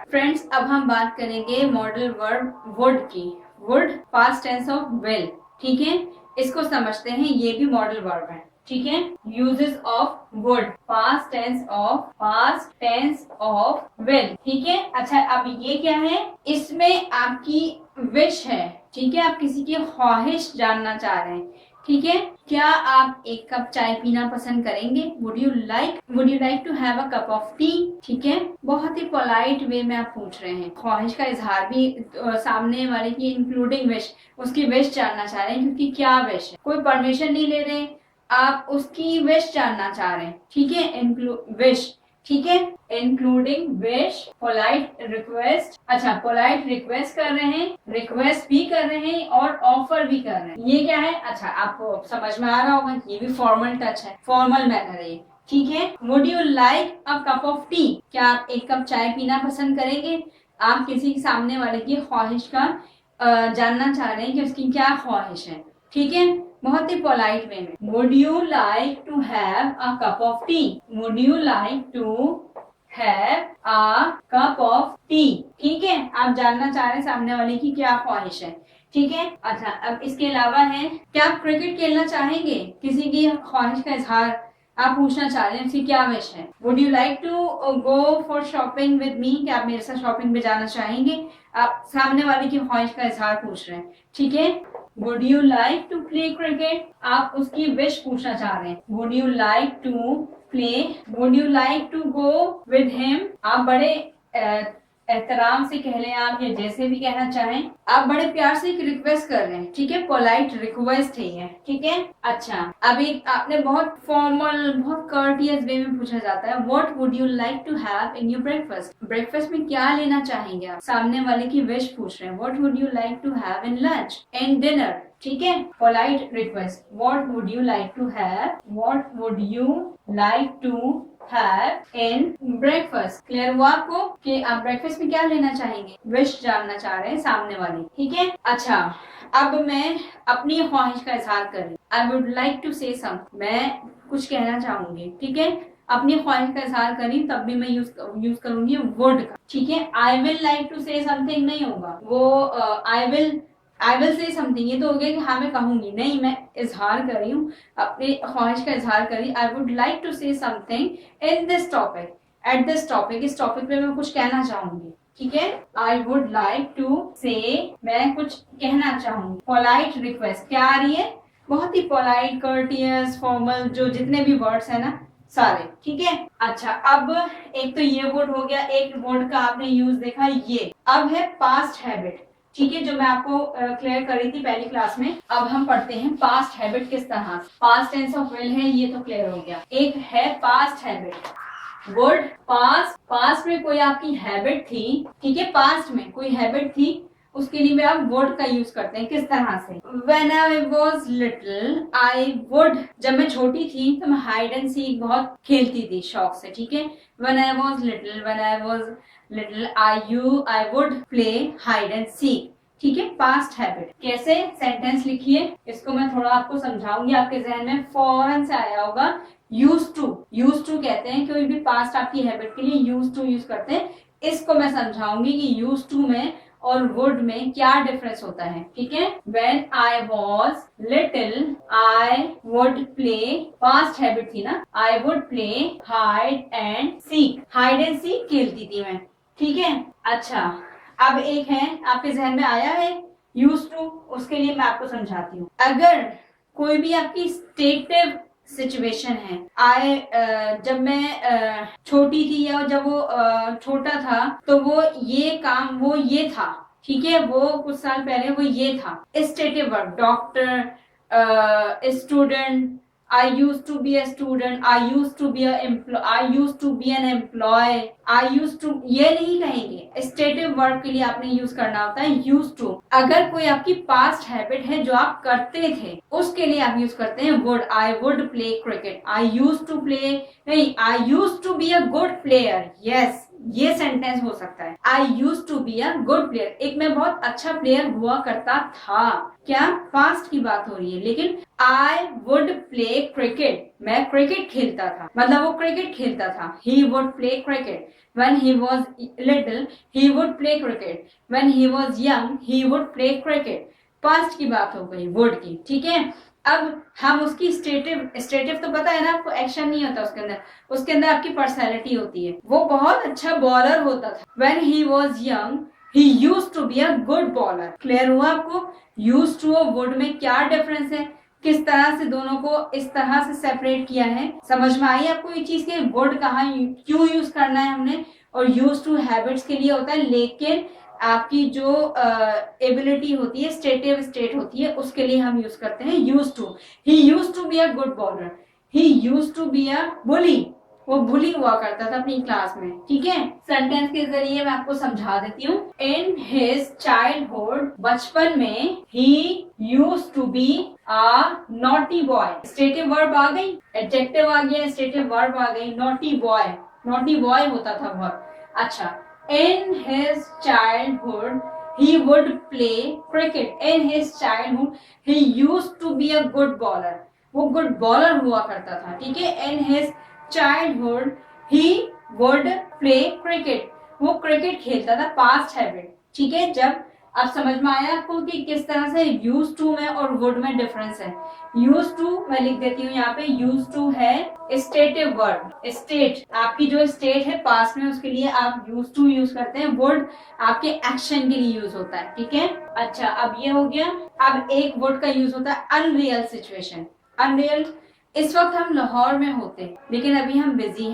Friends, अब हम बात करेंगे मॉडल वर्ब वुड की। Would past tense of will, ठीक है। इसको समझते हैं, ये भी मॉडल वर्ब है, ठीक है। Uses of would, past tense of will, ठीक है। अच्छा, अब ये क्या है, इसमें आपकी विश है, ठीक है। आप किसी की ख्वाहिश जानना चाह रहे हैं, ठीक है। क्या आप एक कप चाय पीना पसंद करेंगे? Would you like to have a cup of tea, ठीक है। बहुत ही पोलाइट वे में आप पूछ रहे हैं। ख्वाहिश का इजहार भी सामने वाले की इंक्लूडिंग विश, उसकी विश जानना चाह रहे हैं, क्योंकि क्या विश है, कोई परमिशन नहीं ले रहे, आप उसकी विश जानना चाह रहे हैं, ठीक है। विश, ठीक है, इंक्लूडिंग विश, पोलाइट रिक्वेस्ट। अच्छा, पोलाइट रिक्वेस्ट कर रहे हैं, रिक्वेस्ट भी कर रहे हैं और ऑफर भी कर रहे हैं। ये क्या है? अच्छा, आपको समझ में आ रहा होगा, ये भी फॉर्मल टच है, फॉर्मल मैनर है, ठीक है। Would you like a cup of T? क्या आप एक कप चाय पीना पसंद करेंगे? आप किसी के सामने वाले की ख्वाहिश का जानना चाह रहे हैं कि उसकी क्या ख्वाहिश है, ठीक है, बहुत ही पोलाइट वे में। Would you like to have a cup of tea? Would you like to have a cup of tea, ठीक है। आप जानना चाह रहे हैं सामने वाले की क्या ख्वाहिश है, ठीक है। अच्छा, अब इसके अलावा है, क्या आप क्रिकेट खेलना चाहेंगे? किसी की ख्वाहिश का इजहार आप पूछना चाह रहे हैं, उसकी क्या विश है। Would you like to go for shopping with me? क्या आप मेरे साथ शॉपिंग पे जाना चाहेंगे? आप सामने वाले की ख्वाहिश का इजहार पूछ रहे हैं, ठीक है। Would you like to play cricket? आप उसकी विश पूछना चाह रहे हैं। Would you like to play? Would you like to go with him? आप बड़े एहतराम से कह लें, आप या जैसे भी कहना चाहें, आप बड़े प्यार से एक रिक्वेस्ट कर रहे हैं, ठीक है, पोलाइट रिक्वेस्ट है, ठीक है। अच्छा, अभी आपने बहुत फॉर्मल, बहुत कर्टियस वे में पूछा जाता है, what would you like to have in your breakfast? Breakfast में क्या लेना चाहेंगे आप? सामने वाले की विश पूछ रहे हैं, what would you like to have in lunch and dinner, ठीक है। Polite request, what would you like to have, what would you like to have in breakfast. Clear हुआ आपको कि आप ब्रेकफास्ट में क्या लेना चाहेंगे? विश जानना चाह रहे हैं सामने वाली, ठीक है। अच्छा, अब मैं अपनी ख्वाहिश का इजहार कर रही हूँ। I would like to say something, मैं कुछ कहना चाहूंगी, ठीक है। अपनी ख्वाहिश का इजहार करी तब भी मैं यूज करूंगी वुड का, ठीक है। I will like to say something नहीं होगा, वो आई विल से समथिंग, ये तो हो गया कि हाँ मैं कहूंगी, नहीं, मैं इजहार कर रही हूँ, अपनी ख्वाहिश का इजहार करी। I would like to say something in this topic, at this topic, इस टॉपिक पे मैं कुछ कहना चाहूंगी, ठीक है। आई वुड लाइक टू से, मैं कुछ कहना चाहूंगी। पोलाइट रिक्वेस्ट क्या आ रही है? बहुत ही पोलाइट, कर्टियस, फॉर्मल, जो जितने भी वर्ड्स है ना सारे, ठीक है। अच्छा, अब एक तो ये वर्ड हो गया, एक वर्ड का आपने यूज देखा ये। अब है पास्ट हैबिट, ठीक है, जो मैं आपको क्लियर करी थी पहली क्लास में। अब हम पढ़ते हैं पास्ट हैबिट किस तरह। पास्ट टेंस ऑफ विल है, ये तो क्लियर हो गया। एक है पास्ट हैबिट, वर्ड पास्ट में कोई आपकी हैबिट थी, ठीक है, पास्ट में कोई हैबिट थी, उसके लिए भी आप वर्ड का यूज करते हैं किस तरह से। When I was little, I would, जब मैं छोटी थी तो मैं हाइड एंड सीक बहुत खेलती थी शौक से, ठीक है। When I was little, I would play hide and seek, ठीक है। पास्ट हैबिट कैसे? सेंटेंस लिखिए, इसको मैं थोड़ा आपको समझाऊंगी, आपके जहन में फौरन से आया होगा। यूज टू कहते हैं, कोई भी पास्ट आपकी हैबिट के लिए यूज टू यूज करते हैं। इसको मैं समझाऊंगी कि यूज टू में और वुड में क्या डिफरेंस होता है, ठीक है। When I was little, I would play, past habit थी ना, I would play hide and seek, hide and seek खेलती थी मैं, ठीक है। अच्छा, अब एक है, आपके जहन में आया है यूज टू, उसके लिए मैं आपको समझाती हूँ। अगर कोई भी आपकी स्टेटिव सिचुएशन है, जब मैं छोटी थी या जब वो छोटा था, तो वो ये था, ठीक है, वो कुछ साल पहले वो ये था। Stative verb, doctor, student, I used to be a student, I used to be an employee, I used to, ये नहीं कहेंगे। स्टेटिव वर्ब के लिए आपने यूज करना होता है used to। अगर कोई आपकी पास्ट हैबिट है जो आप करते थे, उसके लिए आप यूज करते हैं would। I would play cricket, I used to play, नहीं, I used to be a good player, yes, ये सेंटेंस हो सकता है। I used to be a good player, एक मैं बहुत अच्छा प्लेयर हुआ करता था। क्या? पास्ट की बात हो रही है, लेकिन आई वुड प्ले क्रिकेट, मैं क्रिकेट खेलता था, मतलब वो क्रिकेट खेलता था। He would play cricket when he was little, he would play cricket when he was young, he would play cricket. Past की बात हो गई वुड की, ठीक है। अब हम उसकी स्टेटिव तो पता है ना आपको, एक्शन नहीं होता उसके अंदर आपकी पर्सनैलिटी होती है। वो बहुत अच्छा बॉलर होता था। When he was young he used to be a good bowler. Clear हुआ आपको? यूज्ड टू और वुड में क्या डिफरेंस है, किस तरह से दोनों को इस तरह से सेपरेट किया है, समझ में आई आपको ये चीज के वुड कहाँ क्यों यूज करना है हमने। और यूज टू हैबिट्स के लिए होता है, लेकिन आपकी जो एबिलिटी होती है, स्टेटिव स्टेट होती है, उसके लिए हम यूज करते हैं used to. He used to be a good bowler, he used to be a bully, वो बुली हुआ करता था अपनी क्लास में, ठीक है। सेंटेंस के जरिए मैं आपको समझा देती हूँ। इन हिज चाइल्डहुड, बचपन में, he used to be a naughty boy. Stative verb आ गई, एडजेक्टिव आ गया, स्टेटिव वर्ब आ गई। नॉटी बॉय होता था बहुत। अच्छा, in his childhood he would play cricket, in his childhood he used to be a good bowler, वो गुड बॉलर हुआ करता था, ठीक है। in his childhood he would play cricket, वो क्रिकेट खेलता था, पास्ट हैबिट, ठीक है। जब अब समझ में आया आपको कि किस तरह से यूज टू में और वुड में डिफरेंस है। यूज टू मैं लिख देती हूँ यहाँ पे, यूज टू है स्टेटिव वर्ब। स्टेट आपकी जो स्टेट है पास्ट में, उसके लिए आप यूज टू यूज करते हैं। वुड आपके एक्शन के लिए यूज होता है, ठीक है। अच्छा, अब ये हो गया। अब एक वुड का यूज होता है अनरियल सिचुएशन। अनरियल, इस वक्त हम लाहौर में होते, लेकिन अभी हम बिजी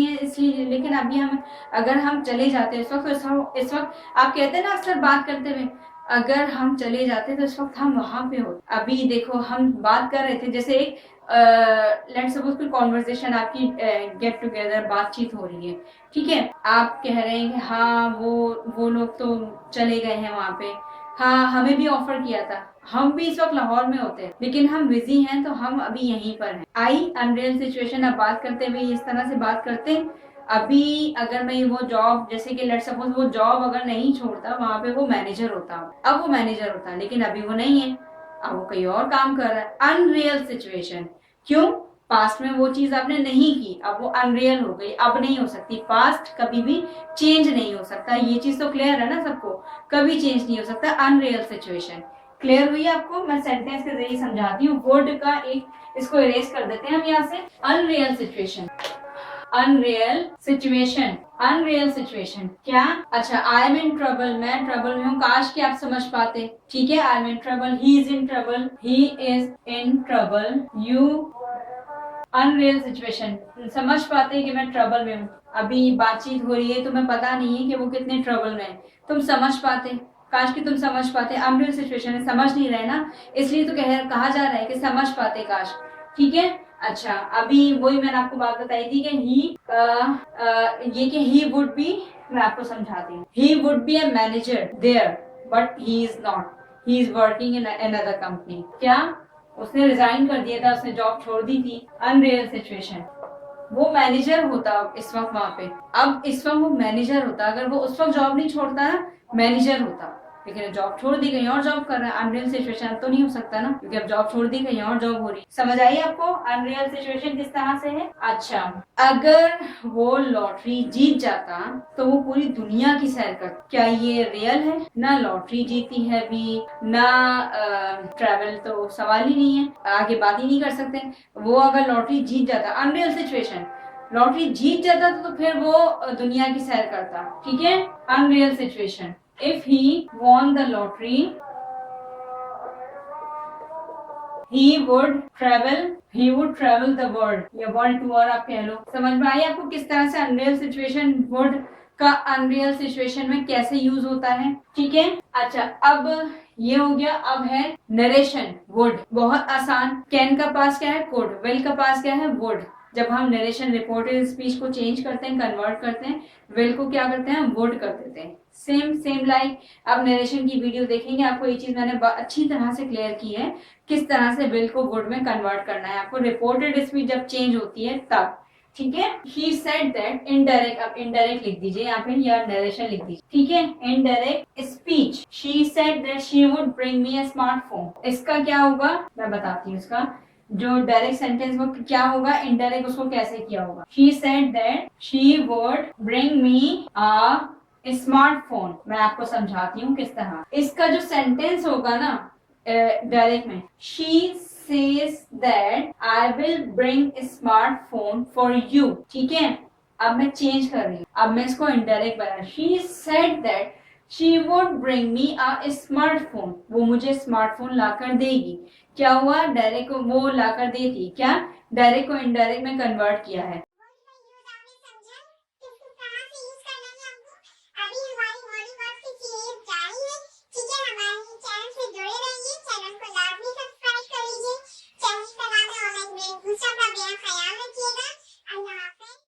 हैं इसलिए, लेकिन अभी हम अगर हम चले जाते इस वक्त आप कहते हैं ना अक्सर बात करते हुए, अगर हम चले जाते तो इस वक्त हम वहां पे होते। अभी देखो हम बात कर रहे थे, जैसे एक लेट्स सपोज कोई कॉन्वर्सेशन आपकी गेट टुगेदर बातचीत हो रही है, ठीक है। आप कह रहे हैं कि हाँ वो लोग तो चले गए हैं वहां पे, हाँ हमें भी ऑफर किया था, हम भी इस वक्त लाहौर में होते हैं, लेकिन हम बिजी हैं तो हम अभी यहीं पर हैं। आई अनरियल सिचुएशन। अब बात करते हुए इस तरह से बात करते हैं, अभी अगर मैं वो जॉब, जैसे कि लेट्स सपोज वो जॉब अगर नहीं छोड़ता, वहां पे वो मैनेजर होता, अब वो मैनेजर होता, लेकिन अभी वो नहीं है, अब वो कहीं और काम कर रहा है। अनरियल सिचुएशन, क्यों? पास्ट में वो चीज आपने नहीं की, अब वो अनरियल हो गई, अब नहीं हो सकती। पास्ट कभी भी चेंज नहीं हो सकता, ये चीज तो क्लियर है ना सबको, कभी चेंज नहीं हो सकता। अनरियल सिचुएशन क्लियर हुई आपको? मैं सेंटेंस के जरिए समझाती हूँ। वर्ड का एक, इसको इरेज कर देते हैं हम यहाँ से। अनरियल सिचुएशन, अनरियल सिचुएशन क्या? अच्छा, आई एम इन ट्रबल, मैं ट्रबल में हूँ, काश कि आप समझ पाते, ठीक है। I am in trouble, he is in trouble, he is in trouble, you. Unreal situation, समझ पाते कि मैं ट्रबल में हूँ, अभी बातचीत हो रही है, तुम्हें पता नहीं है कि वो कितने ट्रबल में है, तुम समझ पाते, काश कि तुम समझ पाते। अनरियल सिचुएशन है, समझ नहीं रहे ना, इसलिए तो कहा जा रहा है कि समझ पाते काश, ठीक है। अच्छा, अभी वही मैंने आपको बात बताई थी कि ये कि ही वुड बी, मैं आपको समझाती हूँ। He would be a manager there but he is not, he is working in another company. क्या? उसने रिजाइन कर दिया था, उसने जॉब छोड़ दी थी। अनरियल सिचुएशन, वो मैनेजर होता इस वक्त वहां पे, अब इस वक्त वो मैनेजर होता, अगर वो उस वक्त जॉब नहीं छोड़ता ना, मैनेजर होता, लेकिन जॉब छोड़ दी, कहीं और जॉब कर रहा है। अनरियल सिचुएशन तो नहीं हो सकता ना, क्योंकि अब जॉब छोड़ दी, कहीं और जॉब हो रही। समझ आई आपको अनरियल सिचुएशन किस तरह से है? अच्छा, अगर वो लॉटरी जीत जाता तो वो पूरी दुनिया की सैर करता, क्या ये रियल है? ना लॉटरी जीती है अभी, ना ट्रैवल, तो सवाल ही नहीं है, आगे बात ही नहीं कर सकते। वो अगर लॉटरी जीत जाता, अनरियल सिचुएशन, लॉटरी जीत जाता तो फिर वो दुनिया की सैर करता, ठीक है। Unreal situation, if he won the lottery he would travel the world, या world tour आप कह लो। समझ में आई आपको किस तरह से अनरियल सिचुएशन वुड का अनरियल सिचुएशन में कैसे यूज होता है, ठीक है। अच्छा, अब ये हो गया। अब है नरेशन। वुड बहुत आसान, कैन का पास क्या है? कुड, विल का पास क्या है? वुड। जब हम नरेशन रिपोर्टेड स्पीच को चेंज करते हैं, कन्वर्ट करते हैं, विल को क्या करते हैं? वुड कर देते हैं। सेम लाइक आप नरेशन की वीडियो देखेंगे, आपको ये चीज मैंने अच्छी तरह से क्लियर की है, किस तरह से विल को वुड में कन्वर्ट करना है आपको, रिपोर्टेड स्पीच जब चेंज होती है तब, ठीक है। ही सेड दैट इनडायरेक्ट, अब इनडायरेक्ट लिख दीजिए यहाँ पे या नरेशन लिख दीजिए, ठीक है। Indirect speech, she said that she would bring me a smartphone, इसका क्या होगा मैं बताती हूँ। इसका जो डायरेक्ट सेंटेंस वो क्या होगा, इनडायरेक्ट उसको कैसे किया होगा। She said that she would bring me a smartphone, मैं आपको समझाती हूँ किस तरह। इसका जो सेंटेंस होगा ना डायरेक्ट में, she says that I will bring a smartphone for you, ठीक है। अब मैं चेंज कर रही हूँ, अब मैं इसको इनडायरेक्ट बना, she said that she would bring me a smartphone, वो मुझे स्मार्टफोन लाकर देगी। क्या हुआ, डायरेक्ट को वो लाकर देती, क्या डायरेक्ट को इनडायरेक्ट में कन्वर्ट किया है।